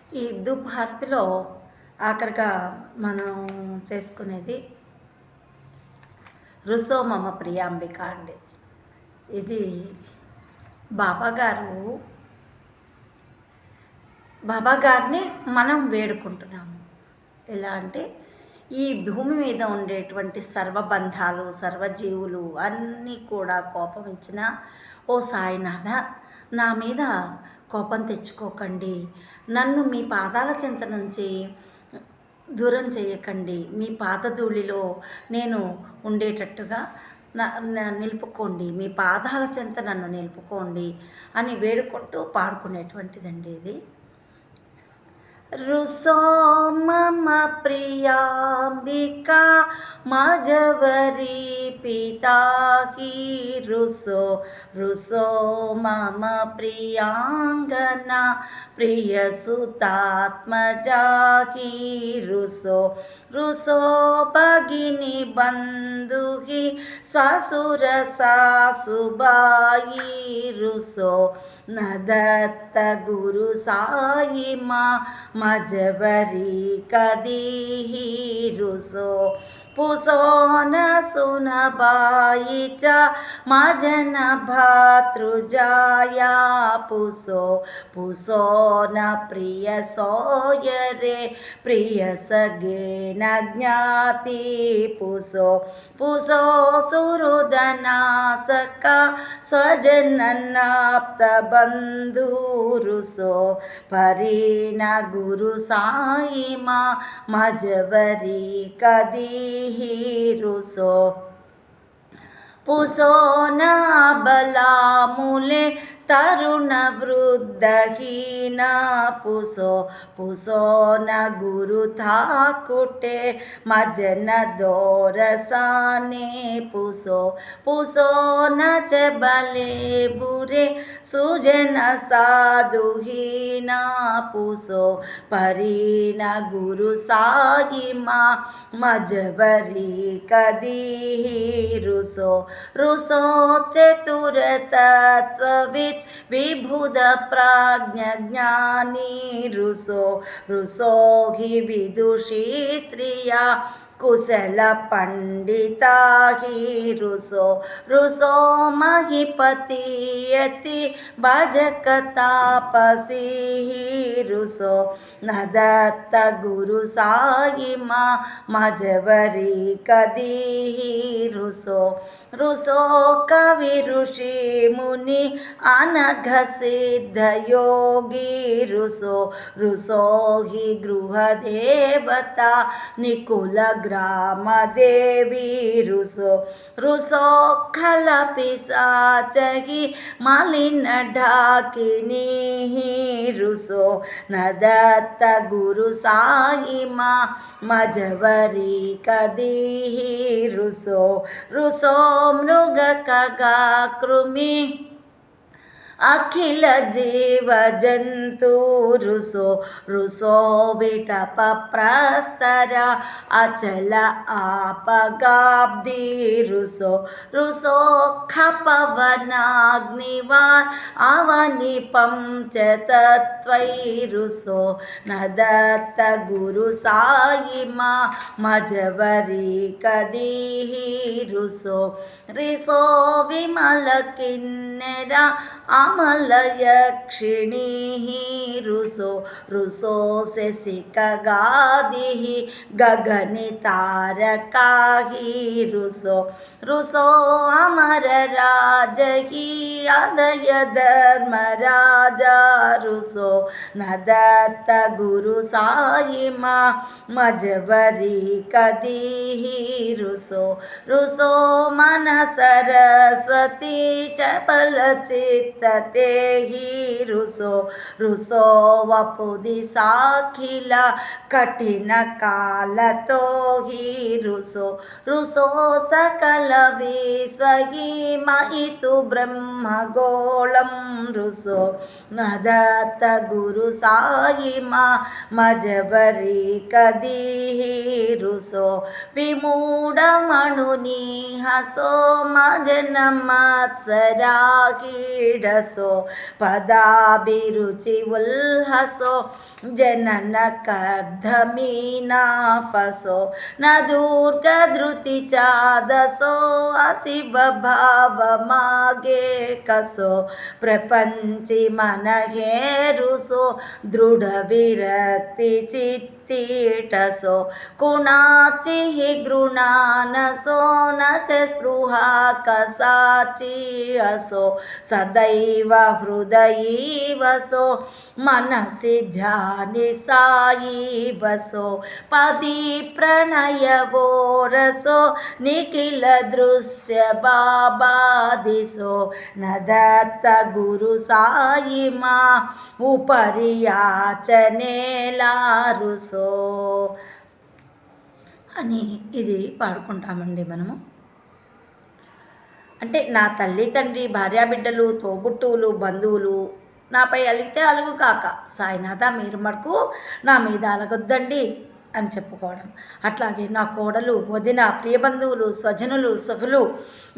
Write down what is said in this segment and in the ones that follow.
ఈ ధూప్ హారతిలో ఆఖరిగా మనం చేసుకునేది రుసో మమ ప్రియాంబిక అండి. ఇది బాబాగారిని మనం వేడుకుంటున్నాము. ఎలా అంటే ఈ భూమి మీద ఉండేటువంటి సర్వబంధాలు సర్వజీవులు అన్నీ కూడా కోపం ఇచ్చిన, ఓ సాయినాథ నా మీద కోపం తెచ్చుకోకండి, నన్ను మీ పాదాల చెంత నుంచి దూరం చేయకండి, మీ పాదధూళిలో నేను ఉండేటట్టుగా నిలుపుకోండి, మీ పాదాల చెంత నన్ను నిలుపుకోండి అని వేడుకుంటూ పాడుకునేటువంటిదండి ఇది. రుసో మమ ప్రియాంబికా మజవరీ పితాకి రుసో రుసో మమ ప్రియాంగనా ప్రియసుతాత్మజాకి రుసో రుసో భగిని బంధుహి శ్వశుర సాసుబాయి రుసో నదత్త గురు సాయి మా మజవరీ కదీహి రుసో పుసో న సునబాయి చ మజన భాతృజాయా పుసో పుసో న ప్రియ సోయరే ప్రియ సగే న జ్ఞాతి పుసో పుసో సుహృదనాసక స్వజననాప్త బంధు రుసో పరీణ గురు సాయి మా మజవరీ కదీహి రుసో పుసో నా బలాములే తరుణ వృద్ధహీన పుసో పుసో న గురు థాకుటే మజన దోరసానే పుసో పుసో న చబలే బురే సుజన సాధుహీన పుసో పరీణ గురు సాయి మా మజవరీ కదీహి రుసో రుసో చతురతత్వవిత్ విభుద ప్రాజ్ఞ జ్ఞాని రుసో రుసో హి విదుషీ స్త్రియా కుశల పండితా హి రుసో రుసో మహిపతియతి భజక తాపసీ రుసో నదత్త గురు సాయి మా మజవరీ కదీహి రుసో రుసో కవి ఋషి ముని అనఘ సిద్ధ యోగి రుసో రుసో హి గృహ దేవత నికుల గ్రామ దేవి రుసో రుసో ఖల పిశాచహి మలిన ఢాకిని రుసో నదత్త గురు సాయి మా మజవరీ కదీహి రుసో రుసో మృగ ఖగా కృమి అఖిల జీవ జంతు రుసో రుసో విటప ప్రస్తర అచల ఆపగాబ్ది రుసో రుసో ఖపవనాగ్నివాన్ అవని పంచతత్వై రుసో నదత్త గురు సాయి మా మజవరీ కదీహి రుసో రిసో విమల కిన్నెర అమలయక్షిణీ రుసో రుసో శశిఖగాది గగని తారకాహి రుసో రుసో అమర రాజహి అదయ ధర్మరాజా రుసో నదత్త గురు సాయి మా మజవరీ కదీహి రుసో రుసో మన సరస్వతి చపల చిత్తతే హి రుసో రుసో వపుది సాఖిల కఠిన కాలతో హి రుసో రుసో సకల విశ్వహి మహితు బ్రహ్మగోళం రుసో నదత్త గురు సాయి మా మజవరీ కదీహి రుసో విమూఢమణుని హసో మజన మత్సరాకీడ రసో పదాభిరుచి ఉల్హసో జనన కర్ధమీనాఫసో నదూర్గధృతి చాదసో అశివ భావమాగే కసో ప్రపంచి మనహేరుసో దృఢ విరక్తి చిత్తీటసో కుణాచి గృణానసో నచ స్పృహా కసాచి असो सदैव हृदयीवसो मनसि ध्यानि सायीवसो पदी प्रणयवोरसो निखिल दृश्य बाबादिसो न दत्त गुरु साई मा उपरि याचनेलारुसो అని ఇది పాడుకుంటామండి మనము. అంటే నా తల్లి తండ్రి భార్యాబిడ్డలు తోబుట్టువులు బంధువులు నాపై అలిగితే అలుగు కాక సాయినాథ మీరు మటుకు నా మీద అలగొద్దండి అని చెప్పుకోవడం. అట్లాగే నా కోడలు వదిన ప్రియబంధువులు స్వజనులు సఖులు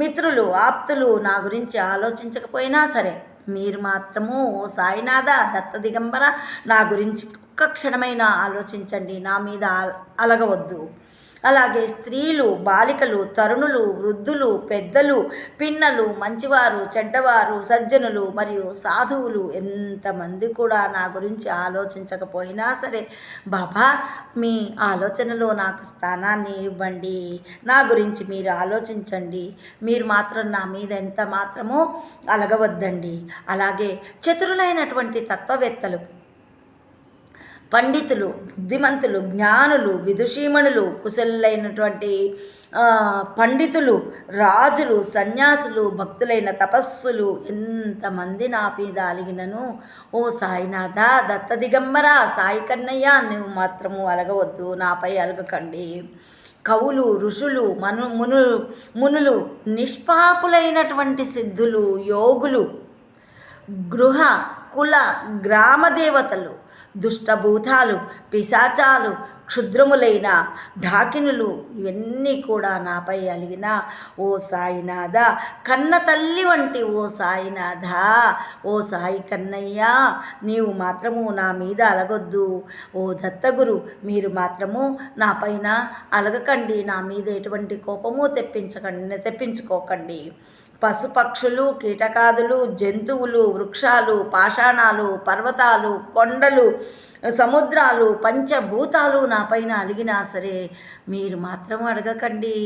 మిత్రులు ఆప్తులు నా గురించి ఆలోచించకపోయినా సరే మీరు మాత్రము ఓ సాయినాథ దత్త దిగంబర నా గురించి ఒక్క క్షణమైనా ఆలోచించండి, నా మీద అలగవద్దు. అలాగే స్త్రీలు బాలికలు తరుణులు వృద్ధులు పెద్దలు పిన్నలు మంచివారు చెడ్డవారు సజ్జనులు మరియు సాధువులు ఎంతమంది కూడా నా గురించి ఆలోచించకపోయినా సరే బాబా మీ ఆలోచనలో నాకు స్థానాన్ని ఇవ్వండి, నా గురించి మీరు ఆలోచించండి, మీరు మాత్రం నా మీద ఎంత మాత్రమో అలగవద్దండి. అలాగే చతురులైనటువంటి తత్వవేత్తలు పండితులు బుద్ధిమంతులు జ్ఞానులు విదుషీమణులు కుశలులైనటువంటి పండితులు రాజులు సన్యాసులు భక్తులైన తపస్సులు ఎంతమంది నా మీద అలిగినను ఓ సాయినాథ దత్త దిగంబర సాయి కన్నయ్య నువ్వు మాత్రము అలగవద్దు, నాపై అలగకండి. కవులు ఋషులు మునులు నిష్పాపులైనటువంటి సిద్ధులు యోగులు గృహ కుల గ్రామ దేవతలు దుష్టభూతాలు పిశాచాలు క్షుద్రములైన ఢాకినులు ఇవన్నీ కూడా నాపై అలిగిన ఓ సాయినాథ కన్న తల్లి వంటి ఓ సాయినాథ ఓ సాయి కన్నయ్య నీవు మాత్రము నా మీద అలగొద్దు. ఓ దత్తగురు మీరు మాత్రము నా పైన అలగకండి, నా మీద ఎటువంటి కోపము తెప్పించుకోకండి. పశుపక్షులు కీటకాదులు జంతువులు వృక్షాలు పాషాణాలు పర్వతాలు కొండలు సముద్రాలు పంచభూతాలు నా పైన అలిగినా సరే మీరు మాత్రం అడగకండి.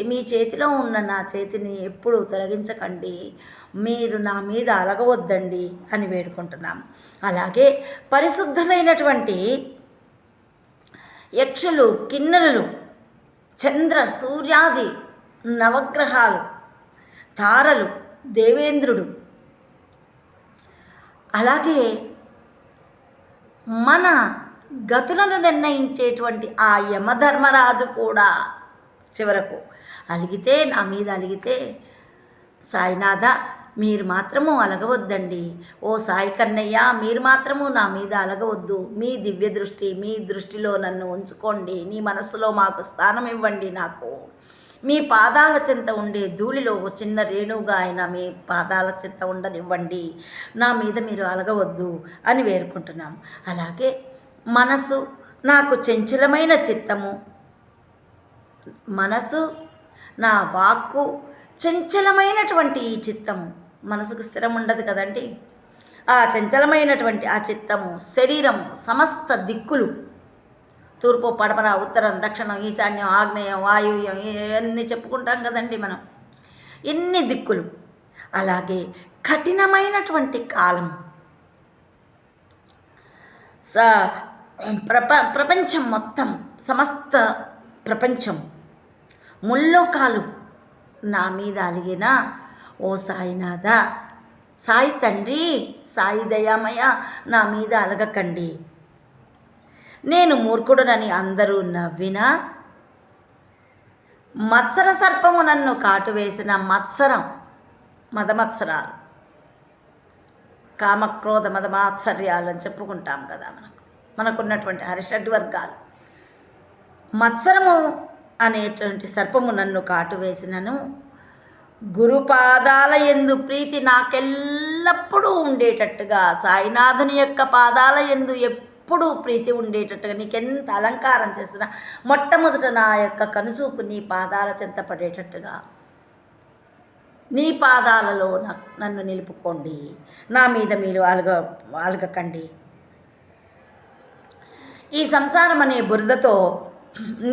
మీ చేతిలో ఉన్న నా చేతిని ఎప్పుడూ తొలగించకండి, మీరు నా మీద అలగవద్దండి అని వేడుకుంటున్నాము. అలాగే పరిశుద్ధులైనటువంటి యక్షులు కిన్నరులు చంద్ర సూర్యాది నవగ్రహాలు తారలు దేవేంద్రుడు అలాగే మన గతులను నిర్ణయించేటువంటి ఆ యమధర్మరాజు కూడా చివరకు అలిగితే నా మీద అలిగితే సాయినాథ మీరు మాత్రము అలగవద్దండి, ఓ సాయి కన్నయ్య మీరు మాత్రము నా మీద అలగవద్దు, మీ దివ్య దృష్టి మీ దృష్టిలో నన్ను ఉంచుకోండి, నీ మనస్సులో మాకు స్థానం ఇవ్వండి, నాకు మీ పాదాల చెంత ఉండే ధూళిలో ఒక చిన్న రేణువుగా అయినా మీ పాదాల చెంత ఉండనివ్వండి, నా మీద మీరు అలగవద్దు అని వేడుకుంటున్నాము. అలాగే మనసు నాకు చంచలమైన చిత్తము, మనసు నా వాక్కు చంచలమైనటువంటి ఈ చిత్తము, మనసుకు స్థిరం ఉండదు కదండి, ఆ చంచలమైనటువంటి ఆ చిత్తము శరీరము సమస్త దిక్కులు తూర్పు పడమర ఉత్తరం దక్షిణం ఈశాన్యం ఆగ్నేయం వాయువ్యం ఇవన్నీ చెప్పుకుంటాం కదండి మనం, ఎన్ని దిక్కులు. అలాగే కఠినమైనటువంటి కాలం ప్రపంచం మొత్తం సమస్త ప్రపంచం ముల్లోకాలు నా మీద అలిగిన ఓ సాయినాథ సాయి తండ్రి సాయి దయామయ నా మీద అలగకండి. నేను మూర్ఖుడునని అందరూ నవ్వినా మత్సర సర్పము నన్ను కాటువేసిన మత్సరం మదమత్సరాలు కామక్రోధ మదమాత్సర్యాలు అని చెప్పుకుంటాం కదా మనకున్నటువంటి హరిషడ్ వర్గాలు. మత్సరము అనేటువంటి సర్పము నన్ను కాటువేసినను గురుపాదాల యందు ప్రీతి నాకెల్లప్పుడూ ఉండేటట్టుగా, సాయినాథుని యొక్క పాదాల యందు ఎప్పుడూ ప్రీతి ఉండేటట్టుగా, నీకెంత అలంకారం చేసినా మొట్టమొదట నా యొక్క కనుసూపు నీ పాదాల చెంత పడేటట్టుగా, నీ పాదాలలో నన్ను నిలుపుకోండి, నా మీద మీరు అలగకండి. ఈ సంసారం అనే బురదతో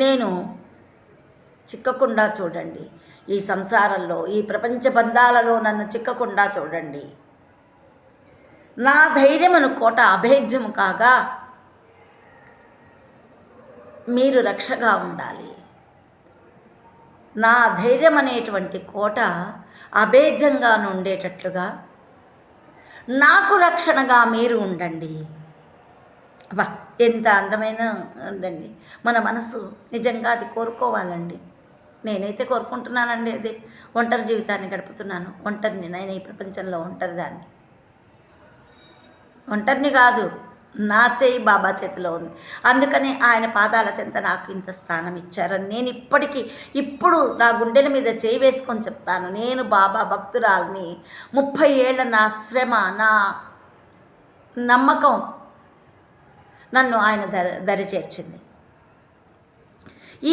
నేను చిక్కకుండా చూడండి. ఈ సంసారంలో, ఈ ప్రపంచ బంధాలలో నన్ను చిక్కకుండా చూడండి. నా ధైర్యమును కోట అభేద్యము కాగా మీరు రక్షగా ఉండాలి. నా ధైర్యం అనేటువంటి కోట అభేద్యంగా ఉండేటట్లుగా నాకు రక్షణగా మీరు ఉండండి. అబ్బా, ఎంత అందమైన ఉందండి. మన మనసు నిజంగా అది కోరుకోవాలండి. నేనైతే కోరుకుంటున్నానండి. అది ఒంటరి జీవితాన్ని గడుపుతున్నాను. ఒంటరిని, నేను ఈ ప్రపంచంలో ఒంటరిదాన్ని. ఒంటరిని కాదు, నా చేయి బాబా చేతిలో ఉంది. అందుకని ఆయన పాదాల చెంత నాకు ఇంత స్థానం ఇచ్చారని నేను ఇప్పుడు నా గుండెల మీద చేయి వేసుకొని చెప్తాను. నేను బాబా భక్తురాల్ని. 30 ఏళ్ళ నా శ్రమ, నా నమ్మకం నన్ను ఆయన దరి చేర్చింది.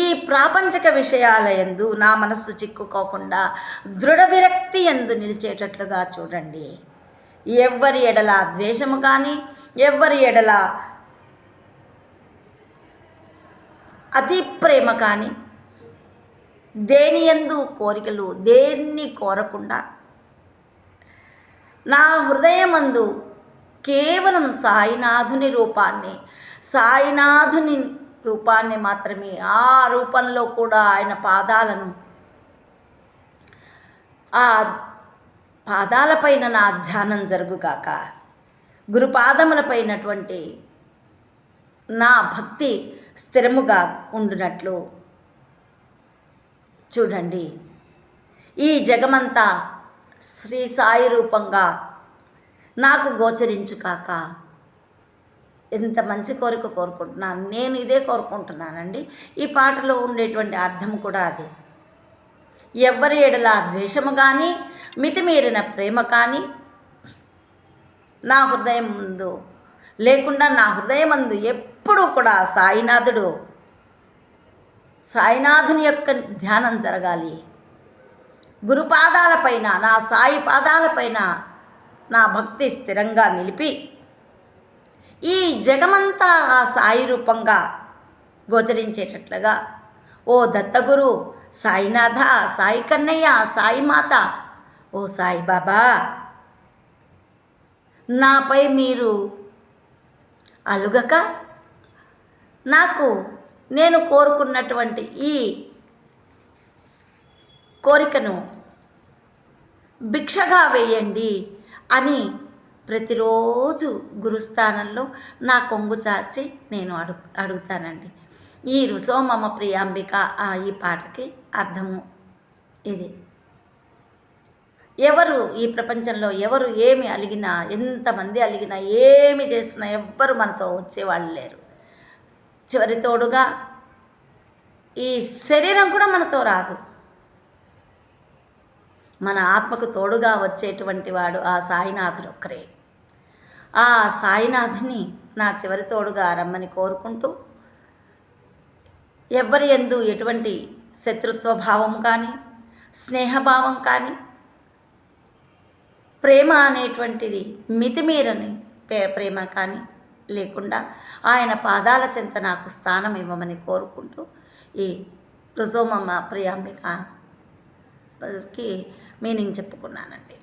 ఈ ప్రాపంచిక విషయాల యందు నా మనస్సు చిక్కుకోకుండా దృఢ విరక్తి యందు నిలిచేటట్లుగా చూడండి. ఎవ్వరి ఎడల ద్వేషము కానీ, ఎవ్వరి ఎడల అతి ప్రేమ కానీ, దేని యందు కోరికలు దేన్ని కోరకుండా నా హృదయమందు కేవలం సాయినాథుని రూపాన్ని మాత్రమే, ఆ రూపంలో కూడా ఆయన పాదాలను, ఆ పాదాలపైన నా ధ్యానం జరుగుగాక. గురుపాదములపైనటువంటి నా భక్తి స్థిరముగా ఉండునట్లు చూడండి. ఈ జగమంతా శ్రీ సాయి రూపంగా నాకు గోచరించుకాక. ఎంత మంచి కోరిక కోరుకుంటున్నాను. నేను ఇదే కోరుకుంటున్నానండి. ఈ పాటలో ఉండేటువంటి అర్థం కూడా అదే. ఎవ్వరి ఎడల ద్వేషము కానీ, మితిమీరిన ప్రేమ కానీ నా హృదయం ముందు లేకుండా, నా హృదయమందు ఎప్పుడూ కూడా సాయినాథుని యొక్క ధ్యానం జరగాలి. గురుపాదాలపైన, నా సాయి పాదాలపైన నా భక్తి స్థిరంగా నిలిపి ఈ జగమంతా ఆ సాయి రూపంగా గోచరించేటట్లుగా, ఓ దత్తగురు, సాయినాథ, సాయి కన్నయ్య, సాయిమాత, ఓ సాయిబాబా, నాపై మీరు అలుగక నేను కోరుకున్నటువంటి ఈ కోరికను భిక్షగా వేయండి అని ప్రతిరోజు గురుస్థానంలో నా కొంగు చాచి నేను అడుగుతానండి. ఈ రుసోమమ ప్రియాంబిక ఈ పాటకి అర్థము ఇది. ఎవరు ఈ ప్రపంచంలో ఎవరు ఏమి అలిగినా, ఎంతమంది అలిగినా, ఏమి చేసినా ఎవ్వరు మనతో వచ్చేవాళ్ళు లేరు. చివరి తోడుగా ఈ శరీరం కూడా మనతో రాదు. మన ఆత్మకు తోడుగా వచ్చేటువంటి వాడు ఆ సాయినాథుడు ఒక్కరే. ఆ సాయినాథుని నా చివరి తోడుగా రమ్మని కోరుకుంటూ, ఎవ్వరి యందు ఎటువంటి శత్రుత్వ భావం కానీ, స్నేహభావం కానీ, ప్రేమ అనేటువంటిది మితిమీరని ప్రేమ కానీ లేకుండా ఆయన పాదాల చెంత నాకు స్థానం ఇవ్వమని కోరుకుంటూ ఈ రుసోమమ్మ ప్రియాంబికకి మీనింగ్ చెప్పుకున్నానండి.